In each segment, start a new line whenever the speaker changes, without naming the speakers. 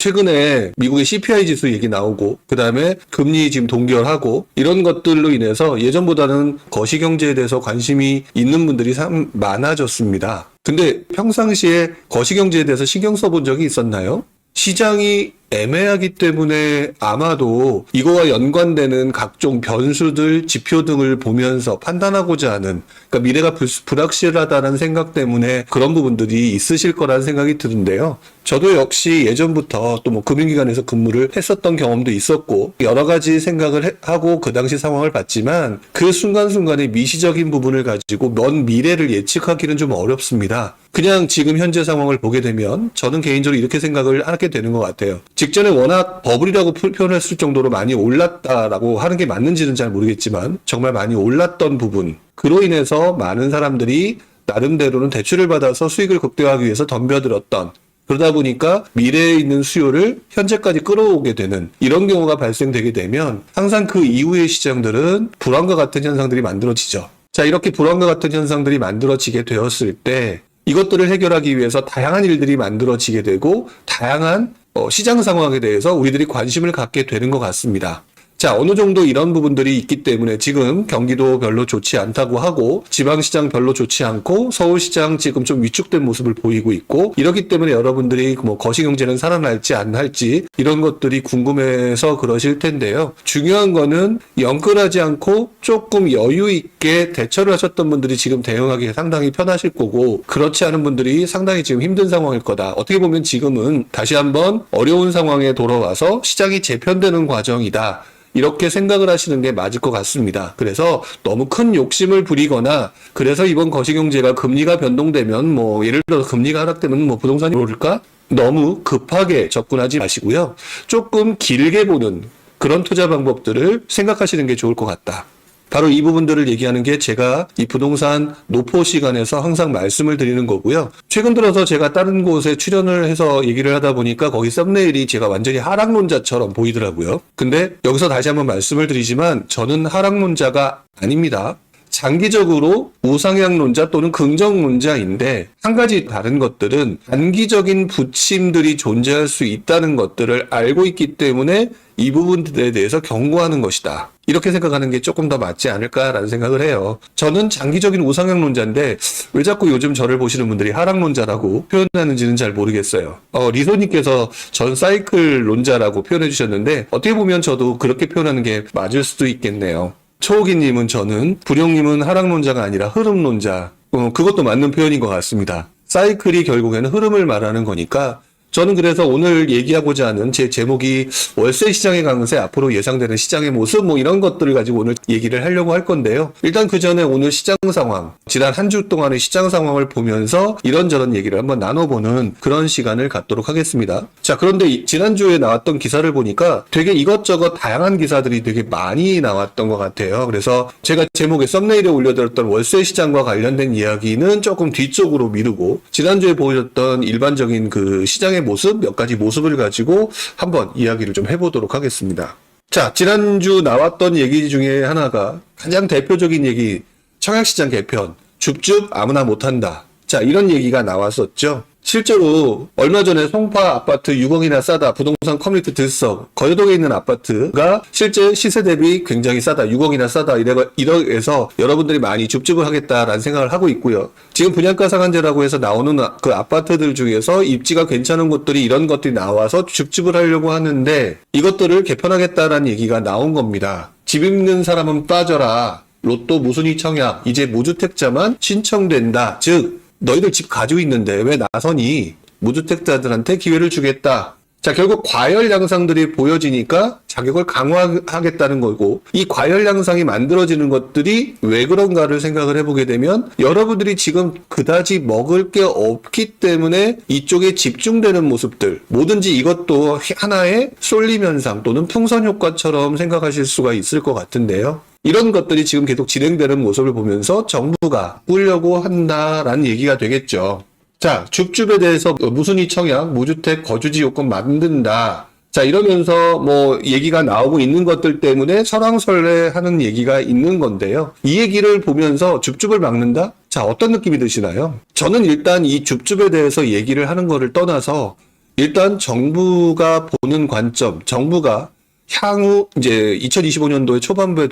최근에 미국의 CPI 지수 얘기 나오고 그다음에 금리 지금 동결하고 이런 것들로 인해서 예전보다는 거시경제에 대해서 관심이 있는 분들이 참 많아졌습니다. 근데 평상시에 거시경제에 대해서 신경 써본 적이 있었나요? 시장이 애매하기 때문에 아마도 이거와 연관되는 각종 변수들, 지표 등을 보면서 판단하고자 하는, 그러니까 미래가 불확실하다는 생각 때문에 그런 부분들이 있으실 거라는 생각이 드는데요. 저도 역시 예전부터 또 뭐 금융기관에서 근무를 했었던 경험도 있었고 여러 가지 생각을 하고 그 당시 상황을 봤지만 그 순간순간의 미시적인 부분을 가지고 먼 미래를 예측하기는 좀 어렵습니다. 그냥 지금 현재 상황을 보게 되면 저는 개인적으로 이렇게 생각을 하게 되는 것 같아요. 직전에 워낙 버블이라고 표현했을 정도로 많이 올랐다라고 하는 게 맞는지는 잘 모르겠지만 정말 많이 올랐던 부분, 그로 인해서 많은 사람들이 나름대로는 대출을 받아서 수익을 극대화하기 위해서 덤벼들었던, 그러다 보니까 미래에 있는 수요를 현재까지 끌어오게 되는 이런 경우가 발생되게 되면 항상 그 이후의 시장들은 불안과 같은 현상들이 만들어지죠. 자, 이렇게 불안과 같은 현상들이 만들어지게 되었을 때 이것들을 해결하기 위해서 다양한 일들이 만들어지게 되고 다양한 시장 상황에 대해서 우리들이 관심을 갖게 되는 것 같습니다. 자, 어느 정도 이런 부분들이 있기 때문에 지금 경기도 별로 좋지 않다고 하고 지방시장 별로 좋지 않고 서울시장 지금 좀 위축된 모습을 보이고 있고 이렇기 때문에 여러분들이 뭐 거시경제는 살아날지 안 할지 이런 것들이 궁금해서 그러실 텐데요. 중요한 거는 영끌하지 않고 조금 여유 있게 대처를 하셨던 분들이 지금 대응하기 상당히 편하실 거고 그렇지 않은 분들이 상당히 지금 힘든 상황일 거다. 어떻게 보면 지금은 다시 한번 어려운 상황에 돌아와서 시장이 재편되는 과정이다. 이렇게 생각을 하시는 게 맞을 것 같습니다. 그래서 너무 큰 욕심을 부리거나 그래서 이번 거시경제가 금리가 변동되면 뭐 예를 들어 금리가 하락되면 뭐 부동산이 오를까? 너무 급하게 접근하지 마시고요. 조금 길게 보는 그런 투자 방법들을 생각하시는 게 좋을 것 같다. 바로 이 부분들을 얘기하는 게 제가 이 부동산 노포 시간에서 항상 말씀을 드리는 거고요. 최근 들어서 제가 다른 곳에 출연을 해서 얘기를 하다 보니까 거기 썸네일이 제가 완전히 하락론자처럼 보이더라고요. 근데 여기서 다시 한번 말씀을 드리지만 저는 하락론자가 아닙니다. 장기적으로 우상향론자 또는 긍정론자인데 한 가지 다른 것들은 단기적인 부침들이 존재할 수 있다는 것들을 알고 있기 때문에 이 부분들에 대해서 경고하는 것이다. 이렇게 생각하는 게 조금 더 맞지 않을까라는 생각을 해요. 저는 장기적인 우상향론자인데 왜 자꾸 요즘 저를 보시는 분들이 하락론자라고 표현하는지는 잘 모르겠어요. 리소님께서 전 사이클론자라고 표현해 주셨는데 어떻게 보면 저도 그렇게 표현하는 게 맞을 수도 있겠네요. 초호기님은 저는, 불용님은 하락론자가 아니라 흐름론자. 그것도 맞는 표현인 것 같습니다. 사이클이 결국에는 흐름을 말하는 거니까 저는 그래서 오늘 얘기하고자 하는 제 제목이 월세 시장의 강세, 앞으로 예상되는 시장의 모습 뭐 이런 것들을 가지고 오늘 얘기를 하려고 할 건데요. 일단 그 전에 오늘 시장 상황, 지난 한 주 동안의 시장 상황을 보면서 이런저런 얘기를 한번 나눠보는 그런 시간을 갖도록 하겠습니다. 자, 그런데 지난주에 나왔던 기사를 보니까 되게 이것저것 다양한 기사들이 되게 많이 나왔던 것 같아요. 그래서 제가 제목에 썸네일에 올려드렸던 월세 시장과 관련된 이야기는 조금 뒤쪽으로 미루고 지난주에 보여줬던 일반적인 그 시장의 모습, 몇 가지 모습을 가지고 한번 이야기를 좀 해보도록 하겠습니다. 자, 지난주 나왔던 얘기 중에 하나가 가장 대표적인 얘기, 청약시장 개편, 줍줍 아무나 못한다. 자, 이런 얘기가 나왔었죠. 실제로 얼마 전에 송파 아파트 6억이나 싸다, 부동산 커뮤니티 들썩, 거여동에 있는 아파트가 실제 시세 대비 굉장히 싸다, 6억이나 싸다 이래서 여러분들이 많이 줍줍을 하겠다라는 생각을 하고 있고요. 지금 분양가 상한제라고 해서 나오는 그 아파트들 중에서 입지가 괜찮은 곳들이 이런 것들이 나와서 줍줍을 하려고 하는데 이것들을 개편하겠다라는 얘기가 나온 겁니다. 집 있는 사람은 빠져라. 로또 무순위 청약, 이제 무주택자만 신청된다. 즉 너희들 집 가지고 있는데 왜 나서니? 무주택자들한테 기회를 주겠다. 자, 결국 과열 양상들이 보여지니까 자격을 강화하겠다는 거고 이 과열 양상이 만들어지는 것들이 왜 그런가를 생각을 해보게 되면 여러분들이 지금 그다지 먹을 게 없기 때문에 이쪽에 집중되는 모습들, 뭐든지 이것도 하나의 쏠림 현상 또는 풍선 효과처럼 생각하실 수가 있을 것 같은데요. 이런 것들이 지금 계속 진행되는 모습을 보면서 정부가 꾸려고 한다라는 얘기가 되겠죠. 자, 줍줍에 대해서 무순위 청약, 무주택 거주지 요건 만든다. 자, 이러면서 뭐 얘기가 나오고 있는 것들 때문에 설왕설래하는 얘기가 있는 건데요. 이 얘기를 보면서 줍줍을 막는다? 자, 어떤 느낌이 드시나요? 저는 일단 이 줍줍에 대해서 얘기를 하는 거를 떠나서 일단 정부가 보는 관점, 정부가 향후 이제 2025년도에 초반부에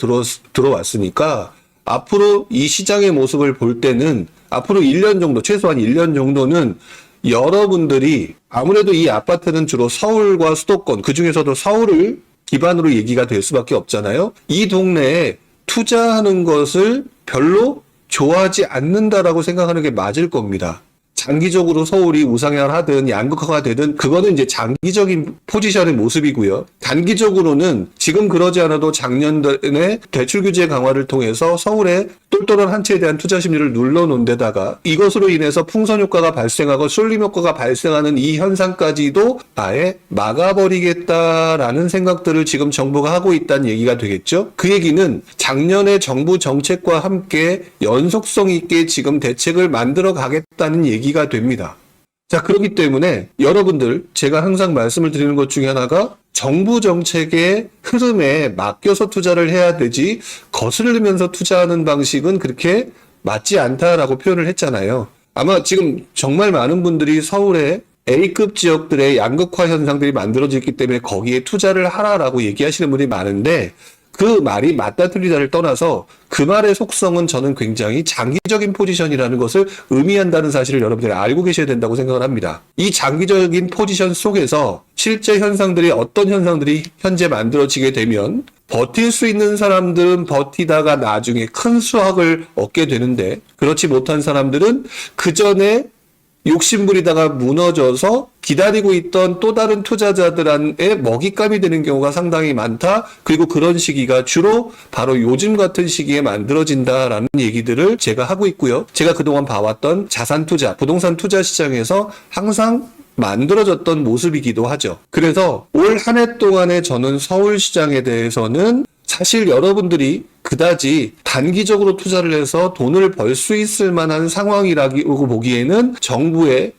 들어왔으니까 앞으로 이 시장의 모습을 볼 때는 앞으로 1년 정도, 최소한 1년 정도는 여러분들이 아무래도 이 아파트는 주로 서울과 수도권, 그중에서도 서울을 기반으로 얘기가 될 수밖에 없잖아요. 이 동네에 투자하는 것을 별로 좋아하지 않는다라고 생각하는 게 맞을 겁니다. 장기적으로 서울이 우상향하든 양극화가 되든 그거는 이제 장기적인 포지션의 모습이고요. 단기적으로는 지금 그러지 않아도 작년에 대출 규제 강화를 통해서 서울에 똘똘한 한 채에 대한 투자 심리를 눌러놓은 데다가 이것으로 인해서 풍선 효과가 발생하고 쏠림 효과가 발생하는 이 현상까지도 아예 막아버리겠다라는 생각들을 지금 정부가 하고 있다는 얘기가 되겠죠. 그 얘기는 작년에 정부 정책과 함께 연속성 있게 지금 대책을 만들어 가겠다는 얘기가 됩니다. 자, 그렇기 때문에 여러분들 제가 항상 말씀을 드리는 것 중에 하나가 정부 정책의 흐름에 맡겨서 투자를 해야 되지 거스르면서 투자하는 방식은 그렇게 맞지 않다라고 표현을 했잖아요. 아마 지금 정말 많은 분들이 서울의 A급 지역들의 양극화 현상들이 만들어지기 때문에 거기에 투자를 하라라고 얘기하시는 분이 많은데 그 말이 맞다 틀리다를 떠나서 그 말의 속성은 저는 굉장히 장기적인 포지션이라는 것을 의미한다는 사실을 여러분들이 알고 계셔야 된다고 생각을 합니다. 이 장기적인 포지션 속에서 실제 현상들이 어떤 현상들이 현재 만들어지게 되면 버틸 수 있는 사람들은 버티다가 나중에 큰 수확을 얻게 되는데 그렇지 못한 사람들은 그 전에 욕심부리다가 무너져서 기다리고 있던 또 다른 투자자들의 먹잇감이 되는 경우가 상당히 많다. 그리고 그런 시기가 주로 바로 요즘 같은 시기에 만들어진다라는 얘기들을 제가 하고 있고요. 제가 그동안 봐왔던 자산 투자, 부동산 투자 시장에서 항상 만들어졌던 모습이기도 하죠. 그래서 올 한 해 동안에 저는 서울 시장에 대해서는 사실 여러분들이 그다지 단기적으로 투자를 해서 돈을 벌 수 있을 만한 상황이라고 보기에는 정부의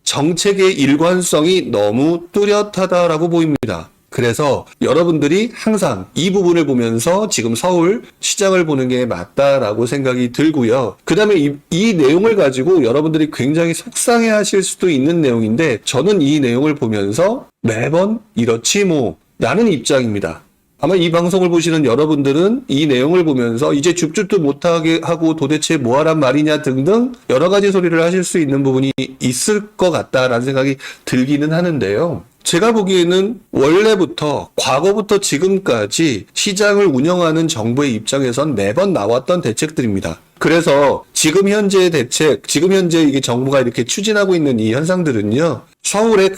정책의 일관성이 너무 뚜렷하다라고 보입니다. 그래서 여러분들이 항상 이 부분을 보면서 지금 서울 시장을 보는 게 맞다라고 생각이 들고요. 그 다음에 이 내용을 가지고 여러분들이 굉장히 속상해 하실 수도 있는 내용인데 저는 이 내용을 보면서 매번 이렇지 뭐 라는 입장입니다. 아마 이 방송을 보시는 여러분들은 이 내용을 보면서 이제 줍줍도 못하게 하고 도대체 뭐하란 말이냐 등등 여러 가지 소리를 하실 수 있는 부분이 있을 것 같다라는 생각이 들기는 하는데요. 제가 보기에는 원래부터 과거부터 지금까지 시장을 운영하는 정부의 입장에선 매번 나왔던 대책들입니다. 그래서 지금 현재의 대책, 지금 현재 이게 정부가 이렇게 추진하고 있는 이 현상들은요. 서울의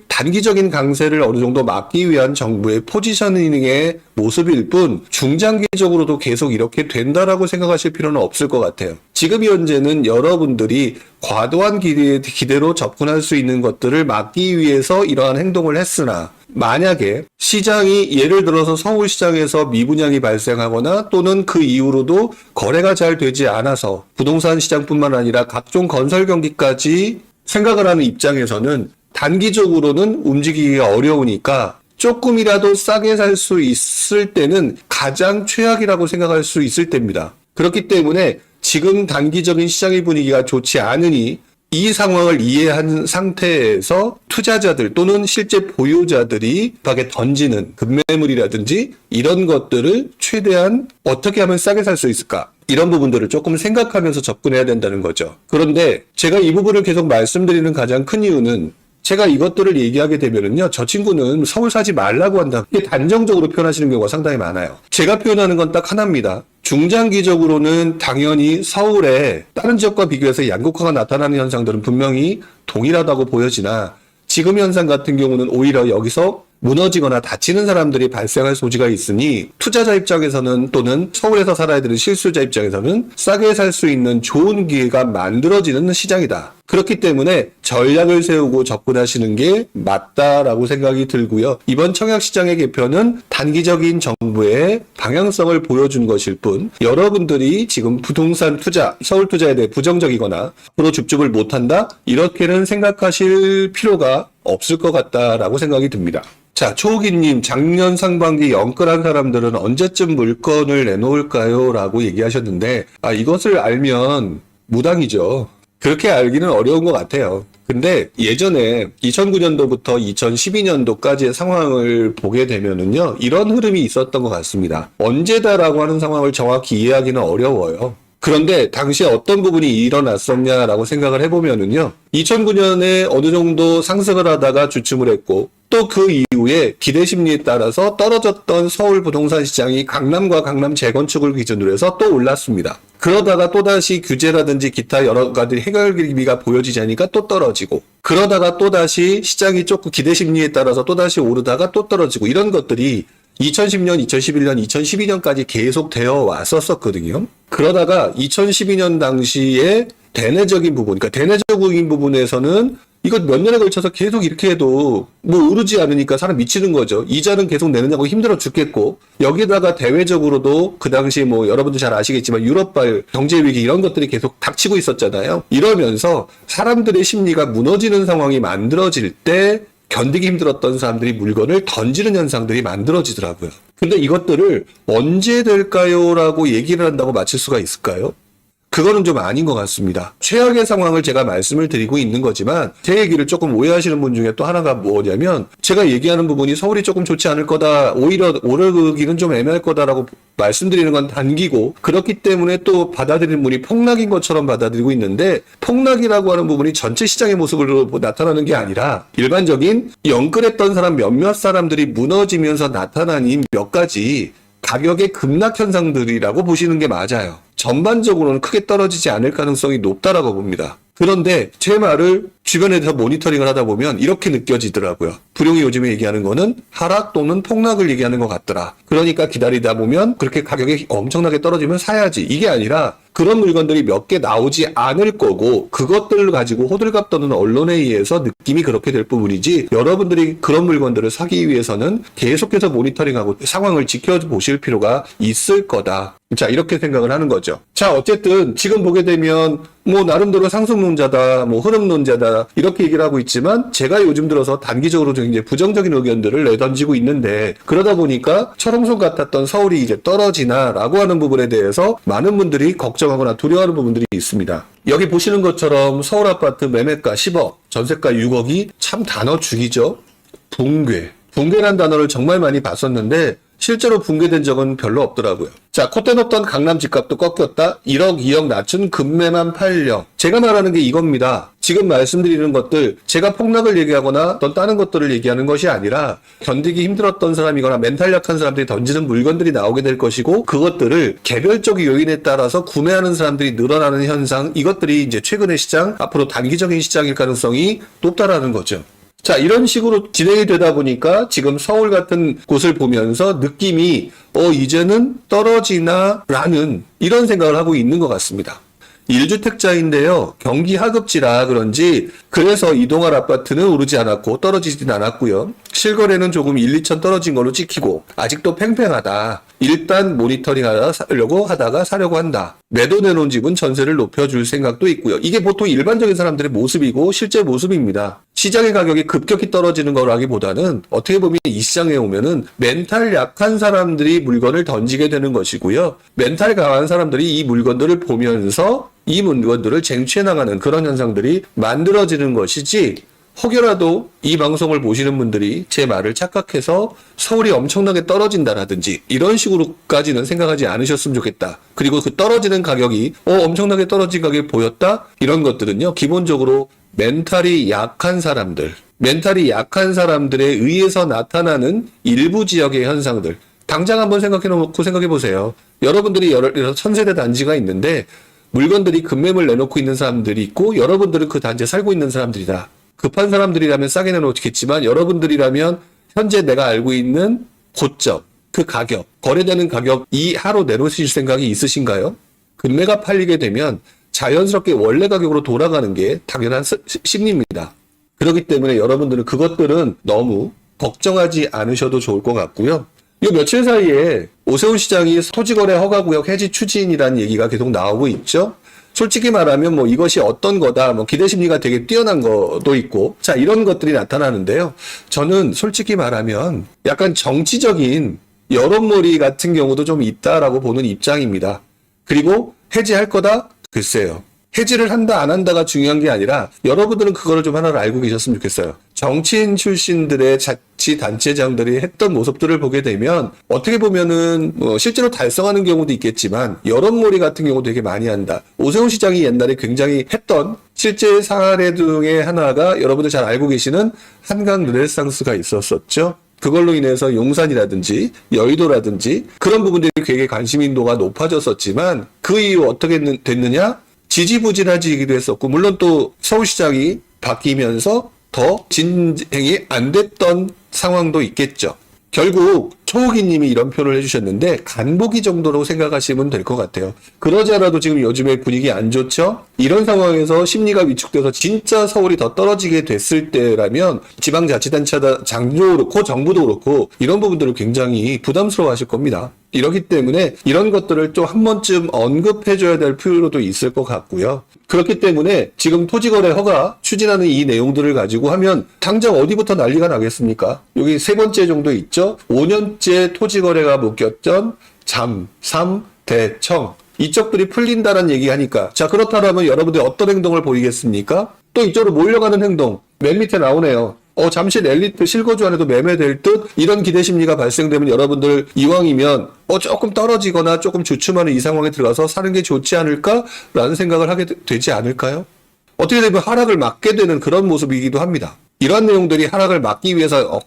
단기적인 강세를 어느 정도 막기 위한 정부의 포지셔닝의 모습일 뿐 중장기적으로도 계속 이렇게 된다라고 생각하실 필요는 없을 것 같아요. 지금 현재는 여러분들이 과도한 기대로 접근할 수 있는 것들을 막기 위해서 이러한 행동을 했으나 만약에 시장이 예를 들어서 서울시장에서 미분양이 발생하거나 또는 그 이후로도 거래가 잘 되지 않아서 부동산 시장뿐만 아니라 각종 건설 경기까지 생각을 하는 입장에서는 단기적으로는 움직이기가 어려우니까 조금이라도 싸게 살 수 있을 때는 가장 최악이라고 생각할 수 있을 때입니다. 그렇기 때문에 지금 단기적인 시장의 분위기가 좋지 않으니 이 상황을 이해한 상태에서 투자자들 또는 실제 보유자들이 밖에 던지는 급매물이라든지 이런 것들을 최대한 어떻게 하면 싸게 살 수 있을까? 이런 부분들을 조금 생각하면서 접근해야 된다는 거죠. 그런데 제가 이 부분을 계속 말씀드리는 가장 큰 이유는 제가 이것들을 얘기하게 되면은요, 저 친구는 서울 사지 말라고 한다. 이게 단정적으로 표현하시는 경우가 상당히 많아요. 제가 표현하는 건 딱 하나입니다. 중장기적으로는 당연히 서울에 다른 지역과 비교해서 양극화가 나타나는 현상들은 분명히 동일하다고 보여지나 지금 현상 같은 경우는 오히려 여기서 무너지거나 다치는 사람들이 발생할 소지가 있으니 투자자 입장에서는 또는 서울에서 살아야 되는 실수자 입장에서는 싸게 살 수 있는 좋은 기회가 만들어지는 시장이다. 그렇기 때문에 전략을 세우고 접근하시는 게 맞다라고 생각이 들고요. 이번 청약시장의 개편은 단기적인 정부의 방향성을 보여준 것일 뿐 여러분들이 지금 부동산 투자, 서울 투자에 대해 부정적이거나 앞으로 줍줍을 못한다? 이렇게는 생각하실 필요가 없을 것 같다라고 생각이 듭니다. 자, 초호기님, 작년 상반기 영끌한 사람들은 언제쯤 물건을 내놓을까요? 라고 얘기하셨는데, 이것을 알면 무당이죠. 그렇게 알기는 어려운 것 같아요. 근데 예전에 2009년도부터 2012년도까지의 상황을 보게 되면은요, 이런 흐름이 있었던 것 같습니다. 언제다라고 하는 상황을 정확히 이해하기는 어려워요. 그런데 당시에 어떤 부분이 일어났었냐라고 생각을 해보면은요, 2009년에 어느 정도 상승을 하다가 주춤을 했고, 또 그 이후에 기대 심리에 따라서 떨어졌던 서울 부동산 시장이 강남과 강남 재건축을 기준으로 해서 또 올랐습니다. 그러다가 또다시 규제라든지 기타 여러 가지 해결기미가 보여지지 않으니까 또 떨어지고, 그러다가 또다시 시장이 조금 기대 심리에 따라서 또다시 오르다가 또 떨어지고, 이런 것들이 2010년, 2011년, 2012년까지 계속 되어 왔었거든요. 그러다가 2012년 당시에 대내적인 부분, 그러니까 대내적인 부분에서는 이거 몇 년에 걸쳐서 계속 이렇게 해도 뭐 오르지 않으니까 사람 미치는 거죠. 이자는 계속 내느냐고 힘들어 죽겠고, 여기다가 대외적으로도 그 당시 뭐 여러분도 잘 아시겠지만 유럽발 경제위기 이런 것들이 계속 닥치고 있었잖아요. 이러면서 사람들의 심리가 무너지는 상황이 만들어질 때 견디기 힘들었던 사람들이 물건을 던지는 현상들이 만들어지더라고요. 근데 이것들을 언제 될까요? 라고 얘기를 한다고 맞출 수가 있을까요? 그거는 좀 아닌 것 같습니다. 최악의 상황을 제가 말씀을 드리고 있는 거지만 제 얘기를 조금 오해하시는 분 중에 또 하나가 뭐냐면, 제가 얘기하는 부분이 서울이 조금 좋지 않을 거다, 오히려 오르기는 좀 애매할 거다라고 말씀드리는 건 단기고, 그렇기 때문에 또 받아들이는 분이 폭락인 것처럼 받아들이고 있는데, 폭락이라고 하는 부분이 전체 시장의 모습으로 나타나는 게 아니라 일반적인 영끌했던 사람 몇몇 사람들이 무너지면서 나타나는 몇 가지 가격의 급락 현상들이라고 보시는 게 맞아요. 전반적으로는 크게 떨어지지 않을 가능성이 높다라고 봅니다. 그런데 제 말을 주변에서 모니터링을 하다 보면 이렇게 느껴지더라고요. 불용이 요즘에 얘기하는 거는 하락 또는 폭락을 얘기하는 것 같더라. 그러니까 기다리다 보면 그렇게 가격이 엄청나게 떨어지면 사야지. 이게 아니라 그런 물건들이 몇 개 나오지 않을 거고, 그것들을 가지고 호들갑 떠는 언론에 의해서 느낌이 그렇게 될 부분이지, 여러분들이 그런 물건들을 사기 위해서는 계속해서 모니터링하고 상황을 지켜보실 필요가 있을 거다. 자, 이렇게 생각을 하는 거죠. 자, 어쨌든 지금 보게 되면 뭐 나름대로 상승론자다, 뭐 흐름론자다 이렇게 얘기를 하고 있지만, 제가 요즘 들어서 단기적으로 굉장히 부정적인 의견들을 내던지고 있는데, 그러다 보니까 철옹성 같았던 서울이 이제 떨어지나라고 하는 부분에 대해서 많은 분들이 걱정하거나 두려워하는 부분들이 있습니다. 여기 보시는 것처럼 서울 아파트 매매가 10억, 전세가 6억이 참 단어 죽이죠. 붕괴란 단어를 정말 많이 봤었는데 실제로 붕괴된 적은 별로 없더라고요. 자, 콧대 높던 강남 집값도 꺾였다. 1억, 2억 낮춘 급매만 8억. 제가 말하는 게 이겁니다. 지금 말씀드리는 것들, 제가 폭락을 얘기하거나 어떤 다른 것들을 얘기하는 것이 아니라 견디기 힘들었던 사람이거나 멘탈 약한 사람들이 던지는 물건들이 나오게 될 것이고, 그것들을 개별적 요인에 따라서 구매하는 사람들이 늘어나는 현상, 이것들이 이제 최근의 시장, 앞으로 단기적인 시장일 가능성이 높다라는 거죠. 자, 이런 식으로 진행이 되다 보니까 지금 서울 같은 곳을 보면서 느낌이 이제는 떨어지나 라는 이런 생각을 하고 있는 것 같습니다. 1주택자인데요. 경기 하급지라 그런지 그래서 이동할 아파트는 오르지 않았고 떨어지진 않았고요. 실거래는 조금 1, 2천 떨어진 걸로 찍히고 아직도 팽팽하다. 일단 모니터링 하려고 하다가 사려고 한다. 매도 내놓은 집은 전세를 높여줄 생각도 있고요. 이게 보통 일반적인 사람들의 모습이고 실제 모습입니다. 시장의 가격이 급격히 떨어지는 거라기보다는 어떻게 보면 이 시장에 오면은 멘탈 약한 사람들이 물건을 던지게 되는 것이고요. 멘탈 강한 사람들이 이 물건들을 보면서 이 물건들을 쟁취해 나가는 그런 현상들이 만들어지는 것이지, 혹여라도 이 방송을 보시는 분들이 제 말을 착각해서 서울이 엄청나게 떨어진다라든지 이런 식으로까지는 생각하지 않으셨으면 좋겠다. 그리고 그 떨어지는 가격이 엄청나게 떨어진 가격이 보였다? 이런 것들은요, 기본적으로 멘탈이 약한 사람들에 의해서 나타나는 일부 지역의 현상들. 당장 한번 생각해 보세요. 여러분들이 여러 천세대 단지가 있는데 물건들이 급매물 내놓고 있는 사람들이 있고, 여러분들은 그 단지에 살고 있는 사람들이다. 급한 사람들이라면 싸게 내놓겠지만 여러분들이라면 현재 내가 알고 있는 고점, 그 가격, 거래되는 가격 이하로 내놓으실 생각이 있으신가요? 급매가 팔리게 되면 자연스럽게 원래 가격으로 돌아가는 게 당연한 심리입니다. 그렇기 때문에 여러분들은 그것들은 너무 걱정하지 않으셔도 좋을 것 같고요. 이 며칠 사이에 오세훈 시장이 토지거래 허가구역 해지 추진이라는 얘기가 계속 나오고 있죠. 솔직히 말하면 뭐 이것이 어떤 거다, 뭐 기대 심리가 되게 뛰어난 것도 있고, 자, 이런 것들이 나타나는데요. 저는 솔직히 말하면 약간 정치적인 여론몰이 같은 경우도 좀 있다라고 보는 입장입니다. 그리고 해지할 거다? 글쎄요. 해지를 한다 안 한다가 중요한 게 아니라 여러분들은 그거를 좀 하나를 알고 계셨으면 좋겠어요. 정치인 출신들의 자치단체장들이 했던 모습들을 보게 되면 어떻게 보면은 실제로 달성하는 경우도 있겠지만 여론몰이 같은 경우도 되게 많이 한다. 오세훈 시장이 옛날에 굉장히 했던 실제 사례 중에 하나가 여러분들 잘 알고 계시는 한강 르네상스가 있었었죠. 그걸로 인해서 용산이라든지 여의도라든지 그런 부분들이 굉장히 관심인도가 높아졌었지만 그 이후 어떻게 됐느냐? 지지부진해지기도 했었고 물론 또 서울시장이 바뀌면서 더 진행이 안 됐던 상황도 있겠죠. 결국 초호기 님이 이런 표현을 해주셨는데 간보기 정도로 생각하시면 될 것 같아요. 그러지 않아도 지금 요즘에 분위기 안 좋죠? 이런 상황에서 심리가 위축돼서 진짜 서울이 더 떨어지게 됐을 때라면 지방자치단체 장도 그렇고 정부도 그렇고 이런 부분들을 굉장히 부담스러워 하실 겁니다. 이렇기 때문에 이런 것들을 좀 한 번쯤 언급해줘야 될 필요도 있을 것 같고요. 그렇기 때문에 지금 토지거래 허가 추진하는 이 내용들을 가지고 하면 당장 어디부터 난리가 나겠습니까? 여기 세 번째 정도 있죠? 5년째 토지거래가 묶였던 잠, 삼, 대, 청 이쪽들이 풀린다는 얘기하니까 자 그렇다면 여러분들이 어떤 행동을 보이겠습니까? 또 이쪽으로 몰려가는 행동 맨 밑에 나오네요. 잠시 엘리트 실거주 안에도 매매될 듯 이런 기대 심리가 발생되면 여러분들 이왕이면 조금 떨어지거나 조금 주춤하는 이 상황에 들어가서 사는 게 좋지 않을까라는 생각을 하게 되지 않을까요? 어떻게 되면 하락을 막게 되는 그런 모습이기도 합니다. 이런 내용들이 하락을 막기 위해서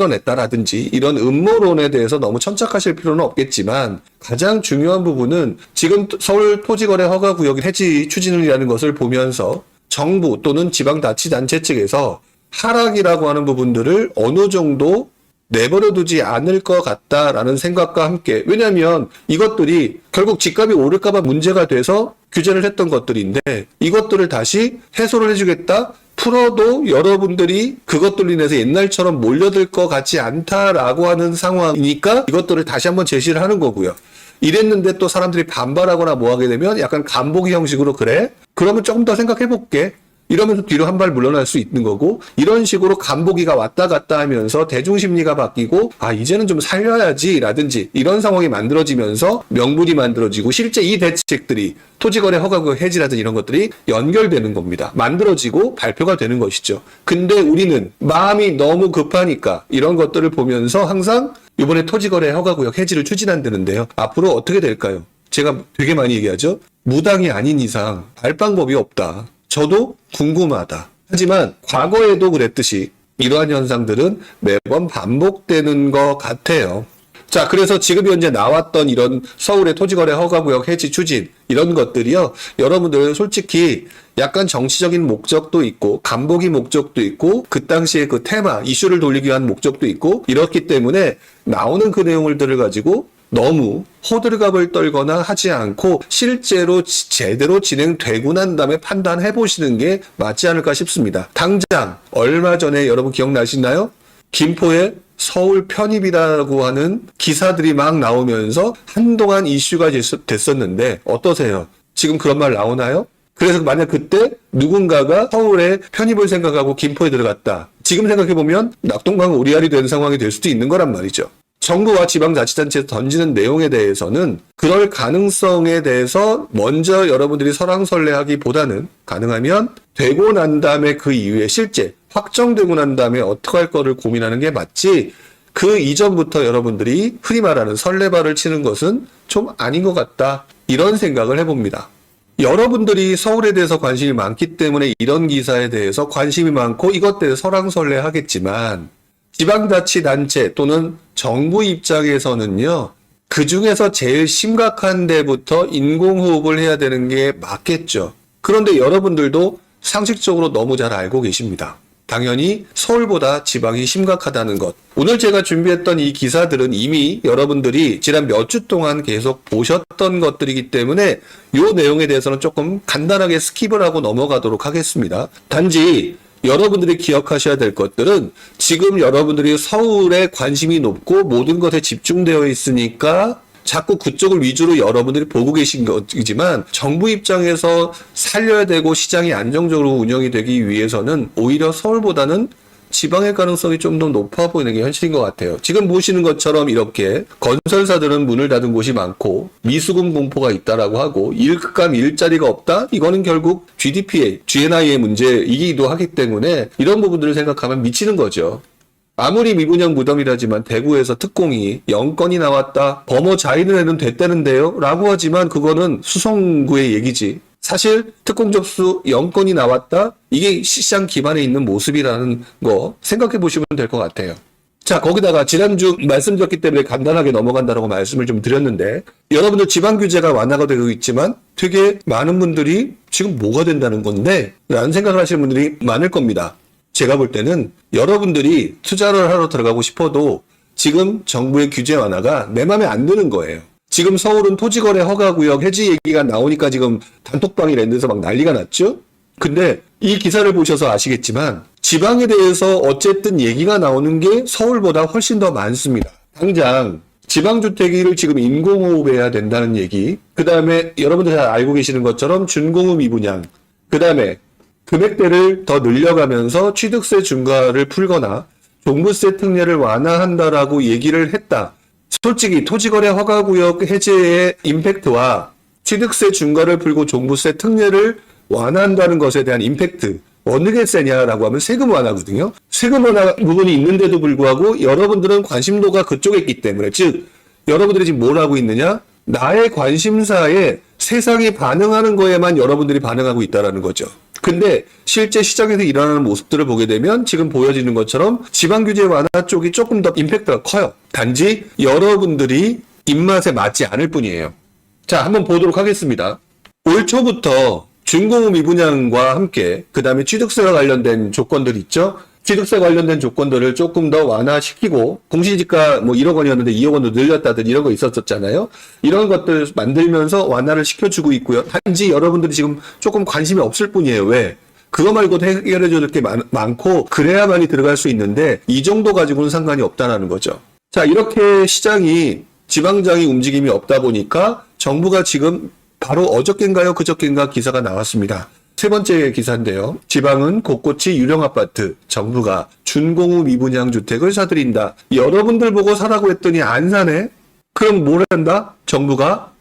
만들어냈다라든지 이런 음모론에 대해서 너무 천착하실 필요는 없겠지만 가장 중요한 부분은 지금 서울 토지거래 허가구역 해지 추진이라는 것을 보면서 정부 또는 지방자치단체 측에서 하락이라고 하는 부분들을 어느 정도 내버려 두지 않을 것 같다라는 생각과 함께 왜냐하면 이것들이 결국 집값이 오를까봐 문제가 돼서 규제를 했던 것들인데 이것들을 다시 해소를 해주겠다 풀어도 여러분들이 그것들로 인해서 옛날처럼 몰려들 것 같지 않다라고 하는 상황이니까 이것들을 다시 한번 제시를 하는 거고요. 이랬는데 또 사람들이 반발하거나 뭐 하게 되면 약간 간보기 형식으로 그래? 그러면 조금 더 생각해 볼게. 이러면서 뒤로 한 발 물러날 수 있는 거고 이런 식으로 간보기가 왔다 갔다 하면서 대중심리가 바뀌고 이제는 좀 살려야지 라든지 이런 상황이 만들어지면서 명분이 만들어지고 실제 이 대책들이 토지거래 허가구역 해지라든지 이런 것들이 연결되는 겁니다. 만들어지고 발표가 되는 것이죠. 근데 우리는 마음이 너무 급하니까 이런 것들을 보면서 항상 이번에 토지거래 허가구역 해지를 추진한다는데요. 앞으로 어떻게 될까요? 제가 되게 많이 얘기하죠. 무당이 아닌 이상 알 방법이 없다. 저도 궁금하다. 하지만 과거에도 그랬듯이 이러한 현상들은 매번 반복되는 것 같아요. 자, 그래서 지금 현재 나왔던 이런 서울의 토지거래 허가구역 해지 추진 이런 것들이요. 여러분들 솔직히 약간 정치적인 목적도 있고 간보기 목적도 있고 그 당시에 그 테마 이슈를 돌리기 위한 목적도 있고 이렇기 때문에 나오는 그 내용들을 가지고 너무 호들갑을 떨거나 하지 않고 실제로 제대로 진행되고 난 다음에 판단해 보시는 게 맞지 않을까 싶습니다. 당장 얼마 전에 여러분 기억나시나요? 김포에 서울 편입이라고 하는 기사들이 막 나오면서 한동안 이슈가 됐었는데 어떠세요? 지금 그런 말 나오나요? 그래서 만약 그때 누군가가 서울에 편입을 생각하고 김포에 들어갔다. 지금 생각해보면 낙동강 오리알이 된 상황이 될 수도 있는 거란 말이죠. 정부와 지방자치단체에서 던지는 내용에 대해서는 그럴 가능성에 대해서 먼저 여러분들이 설왕설래하기보다는 가능하면 되고 난 다음에 그 이후에 실제 확정되고 난 다음에 어떻게 할 거를 고민하는 게 맞지 그 이전부터 여러분들이 흔히 말하는 설레발을 치는 것은 좀 아닌 것 같다. 이런 생각을 해봅니다. 여러분들이 서울에 대해서 관심이 많기 때문에 이런 기사에 대해서 관심이 많고 이것 때문에 설왕설래 하겠지만 지방자치단체 또는 정부 입장에서는요. 그 중에서 제일 심각한 데부터 인공호흡을 해야 되는 게 맞겠죠. 그런데 여러분들도 상식적으로 너무 잘 알고 계십니다. 당연히 서울보다 지방이 심각하다는 것. 오늘 제가 준비했던 이 기사들은 이미 여러분들이 지난 몇 주 동안 계속 보셨던 것들이기 때문에 이 내용에 대해서는 조금 간단하게 스킵을 하고 넘어가도록 하겠습니다. 단지 여러분들이 기억하셔야 될 것들은 지금 여러분들이 서울에 관심이 높고 모든 것에 집중되어 있으니까 자꾸 그쪽을 위주로 여러분들이 보고 계신 것이지만 정부 입장에서 살려야 되고 시장이 안정적으로 운영이 되기 위해서는 오히려 서울보다는 지방의 가능성이 좀 더 높아 보이는 게 현실인 것 같아요. 지금 보시는 것처럼 이렇게 건설사들은 문을 닫은 곳이 많고 미수금 공포가 있다라고 하고 일감 일자리가 없다? 이거는 결국 GDP의, GNI의 문제이기도 하기 때문에 이런 부분들을 생각하면 미치는 거죠. 아무리 미분양 무덤이라지만 대구에서 특공이 0건이 나왔다, 범어 자인을 됐다는데요? 라고 하지만 그거는 수성구의 얘기지. 사실 특공 접수 0건이 나왔다? 이게 시장 기반에 있는 모습이라는 거 생각해 보시면 될 것 같아요. 자, 거기다가 지난주 말씀드렸기 때문에 간단하게 넘어간다라고 말씀을 좀 드렸는데, 여러분들 지방 규제가 완화가 되고 있지만 되게 많은 분들이 지금 뭐가 된다는 건데? 라는 생각을 하시는 분들이 많을 겁니다. 제가 볼 때는 여러분들이 투자를 하러 들어가고 싶어도 지금 정부의 규제 완화가 내 맘에 안 드는 거예요. 지금 서울은 토지거래 허가구역 해지 얘기가 나오니까 지금 단톡방이 랜드에서 막 난리가 났죠? 근데 이 기사를 보셔서 아시겠지만 지방에 대해서 어쨌든 얘기가 나오는 게 서울보다 훨씬 더 많습니다. 당장 지방주택을 지금 인공호흡해야 된다는 얘기, 그 다음에 여러분들 잘 알고 계시는 것처럼 준공업 미분양, 그 다음에 금액대를 더 늘려가면서 취득세 중과를 풀거나 종부세 특례를 완화한다라고 얘기를 했다. 솔직히 토지거래 허가구역 해제의 임팩트와 취득세 중과를 풀고 종부세 특례를 완화한다는 것에 대한 임팩트, 어느 게 세냐라고 하면 세금 완화거든요. 세금 완화 부분이 있는데도 불구하고 여러분들은 관심도가 그쪽에 있기 때문에, 즉 여러분들이 지금 뭘 하고 있느냐? 나의 관심사에 세상이 반응하는 거에만 여러분들이 반응하고 있다는 거죠. 근데 실제 시장에서 일어나는 모습들을 보게 되면 지금 보여지는 것처럼 지방규제 완화 쪽이 조금 더 임팩트가 커요. 단지 여러분들이 입맛에 맞지 않을 뿐이에요. 자, 한번 보도록 하겠습니다. 올 초부터 준공업 미분양과 함께 그 다음에 취득세와 관련된 조건들 있죠. 취득세 관련된 조건들을 조금 더 완화시키고 공시지가 뭐 1억 원이었는데 2억 원도 늘렸다든 이런 거 있었잖아요. 이런 것들 만들면서 완화를 시켜주고 있고요. 단지 여러분들이 지금 조금 관심이 없을 뿐이에요. 왜? 그거 말고도 해결해 줄 게 많고 그래야만이 들어갈 수 있는데 이 정도 가지고는 상관이 없다는 거죠. 자, 이렇게 시장이 지방장이 움직임이 없다 보니까 정부가 지금 바로 어저께인가요? 그저께인가 기사가 나왔습니다. 세 번째 기사인데요. 지방은 곳곳이 유령 아파트, 정부가 준공업 미분양 주택을 사들인다. 여러분들 보고 사라고 했더니 안 사네? 그럼 뭘 한다? 정부가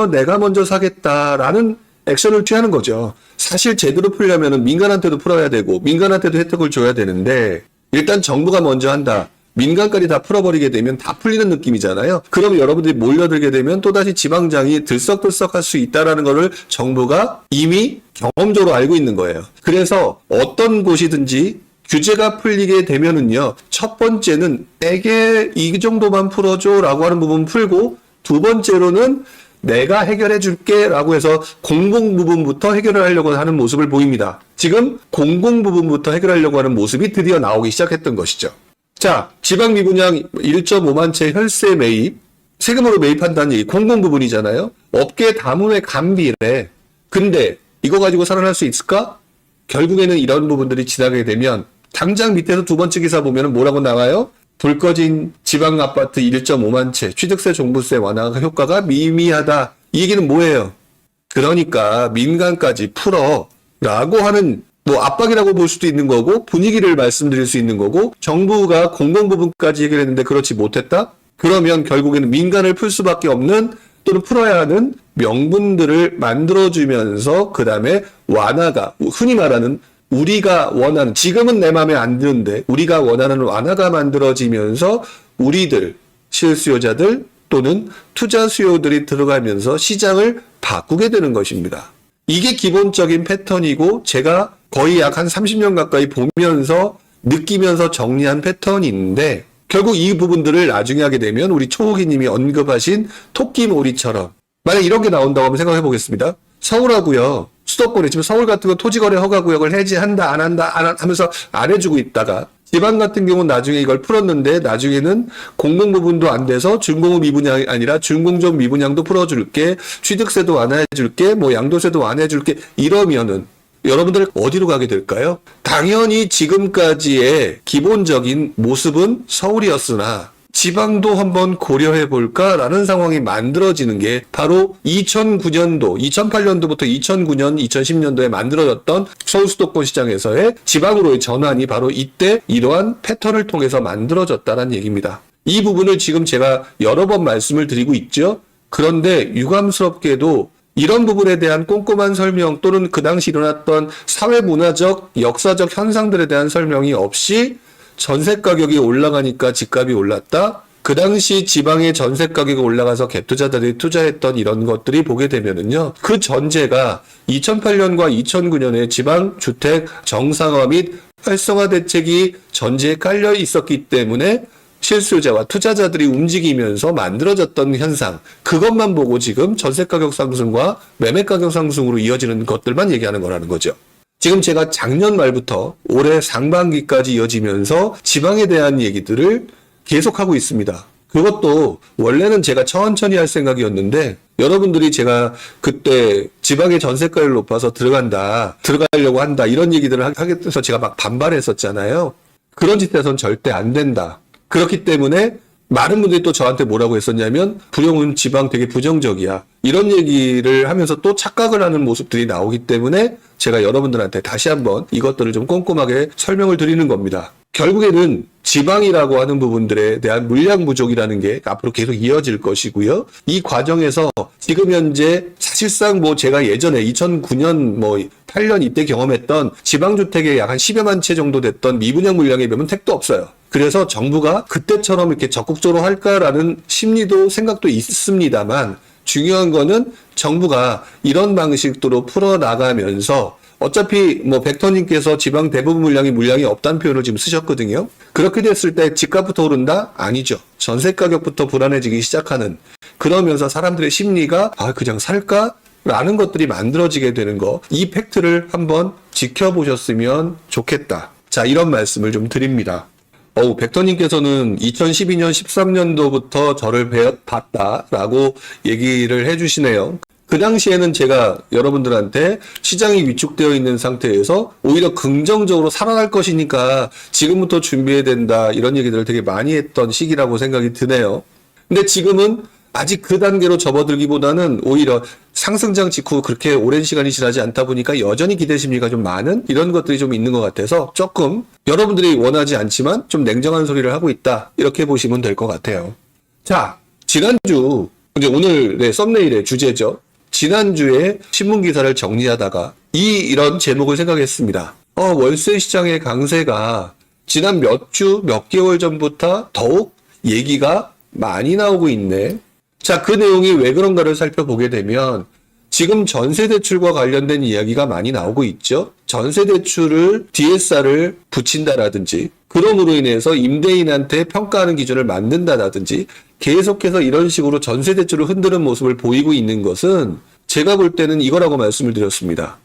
내가 먼저 사겠다라는 액션을 취하는 거죠. 사실 제대로 풀려면 민간한테도 풀어야 되고 민간한테도 혜택을 줘야 되는데 일단 정부가 먼저 한다. 민간까지 다 풀어버리게 되면 다 풀리는 느낌이잖아요. 그럼 여러분들이 몰려들게 되면 또다시 지방장이 들썩들썩할 수 있다는 것을 정부가 이미 경험적으로 알고 있는 거예요. 그래서 어떤 곳이든지 규제가 풀리게 되면은요, 첫 번째는 내게 이 정도만 풀어줘 라고 하는 부분 풀고, 두 번째로는 내가 해결해 줄게 라고 해서 공공 부분부터 해결을 하려고 하는 모습을 보입니다. 지금 공공 부분부터 해결하려고 하는 모습이 드디어 나오기 시작했던 것이죠. 자, 지방 미분양 1.5만 채 혈세 매입, 세금으로 매입한다는 얘기, 공공 부분이잖아요. 업계 다문의 감비래. 근데 이거 가지고 살아날 수 있을까? 결국에는 이런 부분들이 지나게 되면 당장 밑에서 두 번째 기사 보면 뭐라고 나와요? 불 꺼진 지방 아파트 1.5만 채, 취득세 종부세 완화 효과가 미미하다. 이 얘기는 뭐예요? 그러니까 민간까지 풀어 라고 하는 압박이라고 볼 수도 있는 거고 분위기를 말씀드릴 수 있는 거고 정부가 공공 부분까지 해결했는데 그렇지 못했다? 그러면 결국에는 민간을 풀 수밖에 없는 또는 풀어야 하는 명분들을 만들어주면서 그 다음에 완화가 흔히 말하는 우리가 원하는 지금은 내 마음에 안 드는데 우리가 원하는 완화가 만들어지면서 우리들 실수요자들 또는 투자 수요들이 들어가면서 시장을 바꾸게 되는 것입니다. 이게 기본적인 패턴이고 제가 거의 약 한 30년 가까이 보면서 느끼면서 정리한 패턴이 있는데 결국 이 부분들을 나중에 하게 되면 우리 초호기님이 언급하신 토끼몰이처럼 만약 이런 게 나온다고 한번 생각해 보겠습니다. 서울하고요. 수도권에 지금 서울 같은 거 토지거래 허가구역을 해제한다 안 한다 안 하면서 안 해주고 있다가 지방 같은 경우는 나중에 이걸 풀었는데 나중에는 공공 부분도 안 돼서 준공업 미분양이 아니라 준공적 미분양도 풀어줄게, 취득세도 완화해줄게, 양도세도 완화해줄게 이러면은 여러분들 어디로 가게 될까요? 당연히 지금까지의 기본적인 모습은 서울이었으나 지방도 한번 고려해 볼까라는 상황이 만들어지는 게 바로 2009년도, 2008년도부터 2009년, 2010년도에 만들어졌던 서울 수도권 시장에서의 지방으로의 전환이 바로 이때 이러한 패턴을 통해서 만들어졌다는 얘기입니다. 이 부분을 지금 제가 여러 번 말씀을 드리고 있죠. 그런데 유감스럽게도 이런 부분에 대한 꼼꼼한 설명 또는 그 당시 일어났던 사회문화적, 역사적 현상들에 대한 설명이 없이 전세 가격이 올라가니까 집값이 올랐다. 그 당시 지방의 전세 가격이 올라가서 갭투자자들이 투자했던 이런 것들이 보게 되면은요. 그 전제가 2008년과 2009년에 지방주택 정상화 및 활성화 대책이 전제에 깔려 있었기 때문에 실수요자와 투자자들이 움직이면서 만들어졌던 현상, 그것만 보고 지금 전세 가격 상승과 매매 가격 상승으로 이어지는 것들만 얘기하는 거라는 거죠. 지금 제가 작년 말부터 올해 상반기까지 이어지면서 지방에 대한 얘기들을 계속하고 있습니다. 그것도 원래는 제가 천천히 할 생각이었는데 여러분들이 제가 그때 지방의 전세가를 높아서 들어가려고 한다 이런 얘기들을 하게 돼서 제가 막 반발했었잖아요. 그런 짓 해서는 절대 안 된다. 그렇기 때문에 많은 분들이 또 저한테 뭐라고 했었냐면 부영은 지방 되게 부정적이야. 이런 얘기를 하면서 또 착각을 하는 모습들이 나오기 때문에 제가 여러분들한테 다시 한번 이것들을 좀 꼼꼼하게 설명을 드리는 겁니다. 결국에는 지방이라고 하는 부분들에 대한 물량 부족이라는 게 앞으로 계속 이어질 것이고요. 이 과정에서 지금 현재 사실상 뭐 제가 예전에 2009년 8년 이때 경험했던 지방주택의 약 한 10여만 채 정도 됐던 미분양 물량에 비하면 택도 없어요. 그래서 정부가 그때처럼 이렇게 적극적으로 할까라는 심리도 생각도 있습니다만 중요한 거는 정부가 이런 방식으로 풀어나가면서 어차피 벡터님께서 지방 대부분 물량이 없다는 표현을 지금 쓰셨거든요. 그렇게 됐을 때 집값부터 오른다? 아니죠. 전세 가격부터 불안해지기 시작하는, 그러면서 사람들의 심리가 그냥 살까? 라는 것들이 만들어지게 되는 거, 이 팩트를 한번 지켜보셨으면 좋겠다. 자, 이런 말씀을 좀 드립니다. 벡터님께서는 2012년, 13년도부터 저를 봤다라고 얘기를 해주시네요. 그 당시에는 제가 여러분들한테 시장이 위축되어 있는 상태에서 오히려 긍정적으로 살아날 것이니까 지금부터 준비해야 된다 이런 얘기들을 되게 많이 했던 시기라고 생각이 드네요. 근데 지금은 아직 그 단계로 접어들기보다는 오히려 상승장 직후 그렇게 오랜 시간이 지나지 않다 보니까 여전히 기대 심리가 좀 많은 이런 것들이 좀 있는 것 같아서 조금 여러분들이 원하지 않지만 좀 냉정한 소리를 하고 있다 이렇게 보시면 될 것 같아요. 자, 지난주 이제 오늘의 썸네일의 주제죠. 지난주에 신문기사를 정리하다가 이런 제목을 생각했습니다. 월세 시장의 강세가 지난 몇 개월 전부터 더욱 얘기가 많이 나오고 있네. 자, 그 내용이 왜 그런가를 살펴보게 되면 지금 전세대출과 관련된 이야기가 많이 나오고 있죠. 전세대출을 DSR을 붙인다라든지 그럼으로 인해서 임대인한테 평가하는 기준을 만든다라든지 계속해서 이런 식으로 전세대출을 흔드는 모습을 보이고 있는 것은 제가 볼 때는 이거라고 말씀을 드렸습니다.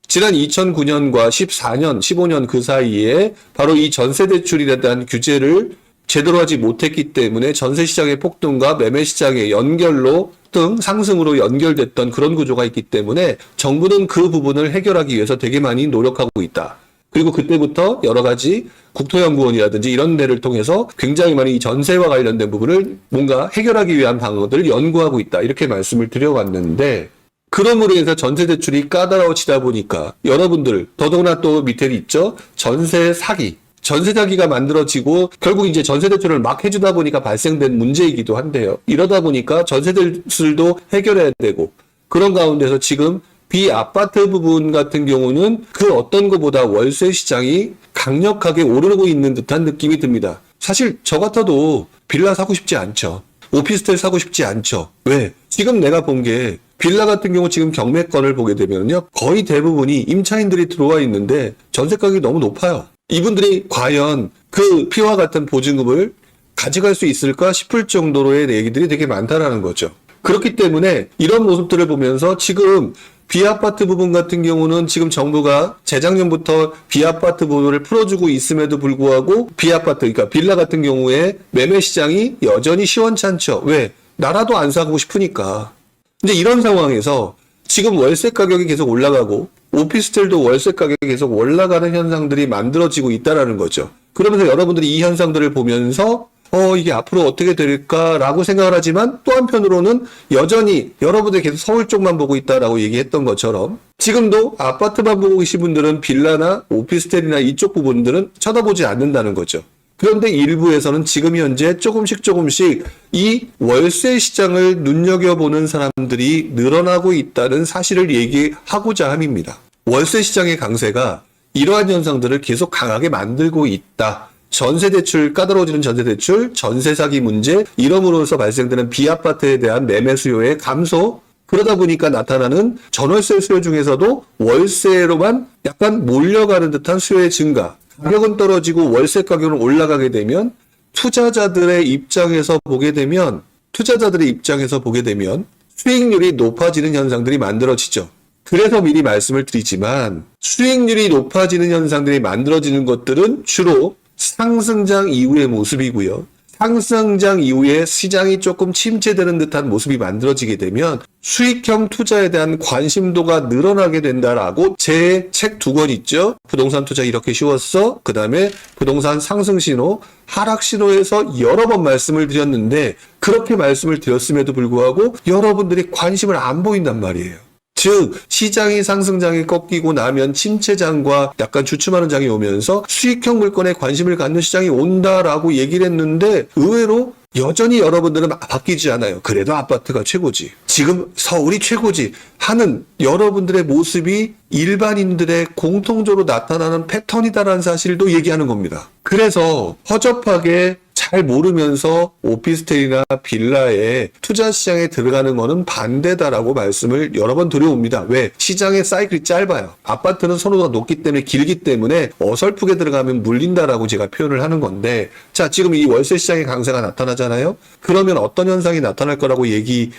지난 2009년과 14년, 15년 그 사이에 바로 이 전세대출에 대한 규제를 제대로 하지 못했기 때문에 전세시장의 폭등과 매매시장의 연결로 등 상승으로 연결됐던 그런 구조가 있기 때문에 정부는 그 부분을 해결하기 위해서 되게 많이 노력하고 있다. 그리고 그때부터 여러 가지 국토연구원이라든지 이런 데를 통해서 굉장히 많이 이 전세와 관련된 부분을 뭔가 해결하기 위한 방법들을 연구하고 있다. 이렇게 말씀을 드려왔는데 그럼으로 인해서 전세대출이 까다로워지다 보니까 여러분들 더더구나 또 밑에 있죠. 전세 사기. 전세 사기가 만들어지고 결국 이제 전세대출을 막 해주다 보니까 발생된 문제이기도 한데요. 이러다 보니까 전세대출도 해결해야 되고 그런 가운데서 지금 비아파트 부분 같은 경우는 그 어떤 것보다 월세 시장이 강력하게 오르고 있는 듯한 느낌이 듭니다. 사실 저 같아도 빌라 사고 싶지 않죠. 오피스텔 사고 싶지 않죠. 왜? 지금 내가 본 게 빌라 같은 경우 지금 경매건을 보게 되면요. 거의 대부분이 임차인들이 들어와 있는데 전세 가격이 너무 높아요. 이분들이 과연 그 피와 같은 보증금을 가져갈 수 있을까 싶을 정도로의 얘기들이 되게 많다라는 거죠. 그렇기 때문에 이런 모습들을 보면서 지금 비아파트 부분 같은 경우는 지금 정부가 재작년부터 비아파트 부분을 풀어주고 있음에도 불구하고 비아파트, 그러니까 빌라 같은 경우에 매매 시장이 여전히 시원찮죠. 왜? 나라도 안 사고 싶으니까. 이제 이런 상황에서 지금 월세 가격이 계속 올라가고 오피스텔도 월세 가격이 계속 올라가는 현상들이 만들어지고 있다는 거죠. 그러면서 여러분들이 이 현상들을 보면서 이게 앞으로 어떻게 될까라고 생각을 하지만 또 한편으로는 여전히 여러분들이 계속 서울 쪽만 보고 있다라고 얘기했던 것처럼 지금도 아파트만 보고 계신 분들은 빌라나 오피스텔이나 이쪽 부분들은 쳐다보지 않는다는 거죠. 그런데 일부에서는 지금 현재 조금씩 이 월세 시장을 눈여겨보는 사람들이 늘어나고 있다는 사실을 얘기하고자 함입니다. 월세 시장의 강세가 이러한 현상들을 계속 강하게 만들고 있다. 전세대출, 까다로워지는 전세대출, 전세 사기 문제, 이러므로써 발생되는 비아파트에 대한 매매 수요의 감소, 그러다 보니까 나타나는 전월세 수요 중에서도 월세로만 약간 몰려가는 듯한 수요의 증가, 가격은 떨어지고 월세 가격은 올라가게 되면 투자자들의 입장에서 보게 되면 수익률이 높아지는 현상들이 만들어지죠. 그래서 미리 말씀을 드리지만 수익률이 높아지는 현상들이 만들어지는 것들은 주로 상승장 이후의 모습이고요. 상승장 이후에 시장이 조금 침체되는 듯한 모습이 만들어지게 되면 수익형 투자에 대한 관심도가 늘어나게 된다라고 제 책 2권 있죠. 부동산 투자 이렇게 쉬웠어. 그 다음에 부동산 상승 신호, 하락 신호에서 여러 번 말씀을 드렸는데 그렇게 말씀을 드렸음에도 불구하고 여러분들이 관심을 안 보인단 말이에요. 즉 시장이 상승장이 꺾이고 나면 침체장과 약간 주춤하는 장이 오면서 수익형 물건에 관심을 갖는 시장이 온다라고 얘기를 했는데 의외로 여전히 여러분들은 바뀌지 않아요. 그래도 아파트가 최고지. 지금 서울이 최고지. 하는 여러분들의 모습이 일반인들의 공통적으로 나타나는 패턴이다라는 사실도 얘기하는 겁니다. 그래서 허접하게 잘 모르면서 오피스텔이나 빌라에 투자 시장에 들어가는 거는 반대다라고 말씀을 여러 번 드려옵니다. 왜? 시장의 사이클이 짧아요. 아파트는 선호도가 높기 때문에 길기 때문에 어설프게 들어가면 물린다라고 제가 표현을 하는 건데 자 지금 이 월세 시장의 강세가 나타나잖아요. 그러면 어떤 현상이 나타날 거라고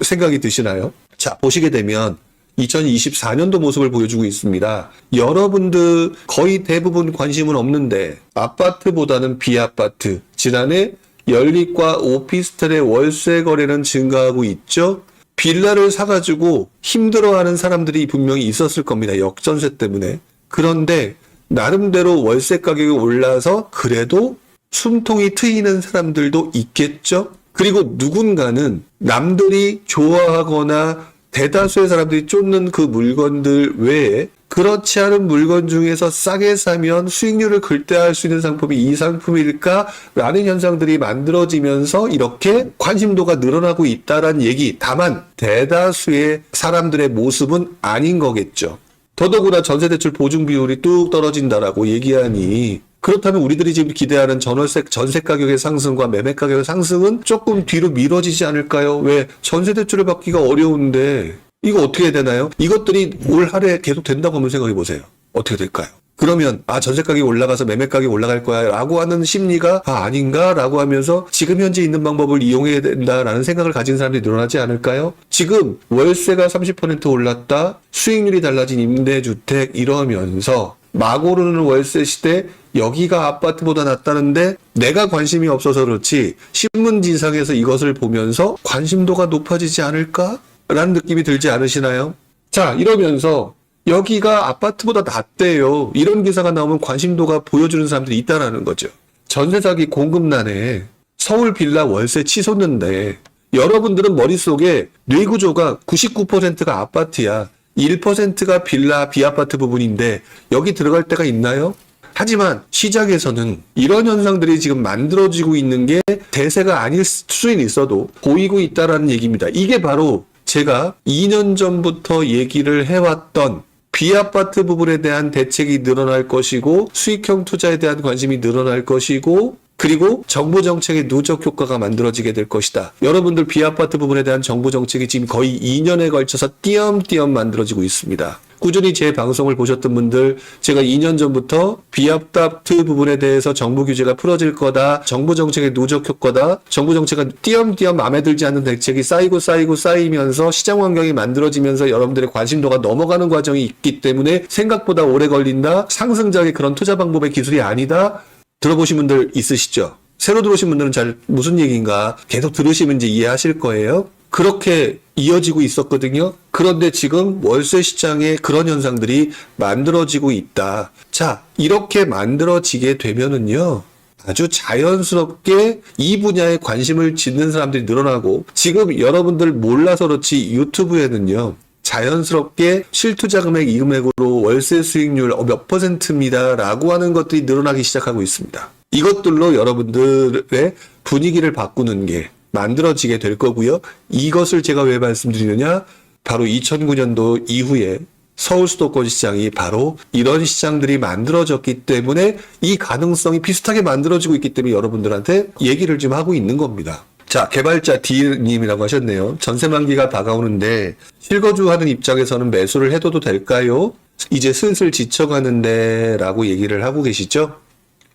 생각이 드시나요? 자 보시게 되면 2024년도 모습을 보여주고 있습니다. 여러분들 거의 대부분 관심은 없는데 아파트보다는 비아파트, 지난해 연립과 오피스텔의 월세 거래는 증가하고 있죠. 빌라를 사가지고 힘들어하는 사람들이 분명히 있었을 겁니다. 역전세 때문에. 그런데 나름대로 월세 가격이 올라서 그래도 숨통이 트이는 사람들도 있겠죠. 그리고 누군가는 남들이 좋아하거나 대다수의 사람들이 쫓는 그 물건들 외에 그렇지 않은 물건 중에서 싸게 사면 수익률을 극대화할 수 있는 상품이 이 상품일까라는 현상들이 만들어지면서 이렇게 관심도가 늘어나고 있다는 얘기. 다만 대다수의 사람들의 모습은 아닌 거겠죠. 더더구나 전세대출 보증 비율이 뚝 떨어진다라고 얘기하니 그렇다면 우리들이 지금 기대하는 전세 가격의 상승과 매매 가격의 상승은 조금 뒤로 미뤄지지 않을까요? 왜? 전세대출을 받기가 어려운데 이거 어떻게 되나요? 이것들이 올 한해 계속 된다고 한번 생각해 보세요. 어떻게 될까요? 그러면 전세 가격이 올라가서 매매 가격이 올라갈 거야 라고 하는 심리가 아닌가 라고 하면서 지금 현재 있는 방법을 이용해야 된다라는 생각을 가진 사람들이 늘어나지 않을까요? 지금 월세가 30% 올랐다, 수익률이 달라진 임대주택 이러면서 막 오르는 월세 시대 여기가 아파트보다 낫다는데 내가 관심이 없어서 그렇지 신문지상에서 이것을 보면서 관심도가 높아지지 않을까? 라는 느낌이 들지 않으시나요? 자 이러면서 여기가 아파트보다 낫대요. 이런 기사가 나오면 관심도가 보여주는 사람들이 있다는 거죠. 전세 사기 공급난에 서울 빌라 월세 치솟는데 여러분들은 머릿속에 뇌구조가 99%가 아파트야. 1%가 빌라, 비아파트 부분인데 여기 들어갈 데가 있나요? 하지만 시장에서는 이런 현상들이 지금 만들어지고 있는 게 대세가 아닐 수는 있어도 보이고 있다라는 얘기입니다. 이게 바로 제가 2년 전부터 얘기를 해왔던 비아파트 부분에 대한 대책이 늘어날 것이고 수익형 투자에 대한 관심이 늘어날 것이고 그리고 정부 정책의 누적 효과가 만들어지게 될 것이다. 여러분들 비아파트 부분에 대한 정부 정책이 지금 거의 2년에 걸쳐서 띄엄띄엄 만들어지고 있습니다. 꾸준히 제 방송을 보셨던 분들 제가 2년 전부터 비아파트 부분에 대해서 정부 규제가 풀어질 거다. 정부 정책의 누적 효과다. 정부 정책은 띄엄띄엄 마음에 들지 않는 대책이 쌓이면서 시장 환경이 만들어지면서 여러분들의 관심도가 넘어가는 과정이 있기 때문에 생각보다 오래 걸린다. 상승장의 그런 투자 방법의 기술이 아니다. 들어보신 분들 있으시죠? 새로 들어오신 분들은 잘 무슨 얘기인가 계속 들으시면 이제 이해하실 거예요. 그렇게 이어지고 있었거든요. 그런데 지금 월세 시장에 그런 현상들이 만들어지고 있다. 자, 이렇게 만들어지게 되면은요. 아주 자연스럽게 이 분야에 관심을 짓는 사람들이 늘어나고, 지금 여러분들 몰라서 그렇지 유튜브에는요, 자연스럽게 실투자 금액 이 금액으로 월세 수익률 몇 %입니다 라고 하는 것들이 늘어나기 시작하고 있습니다. 이것들로 여러분들의 분위기를 바꾸는 게 만들어지게 될 거고요. 이것을 제가 왜 말씀드리느냐, 바로 2009년도 이후에 서울 수도권 시장이 바로 이런 시장들이 만들어졌기 때문에 이 가능성이 비슷하게 만들어지고 있기 때문에 여러분들한테 얘기를 좀 하고 있는 겁니다. 자, 개발자 D님이라고 하셨네요. 전세 만기가 다가오는데 실거주하는 입장에서는 매수를 해둬도 될까요? 이제 슬슬 지쳐가는데 라고 얘기를 하고 계시죠?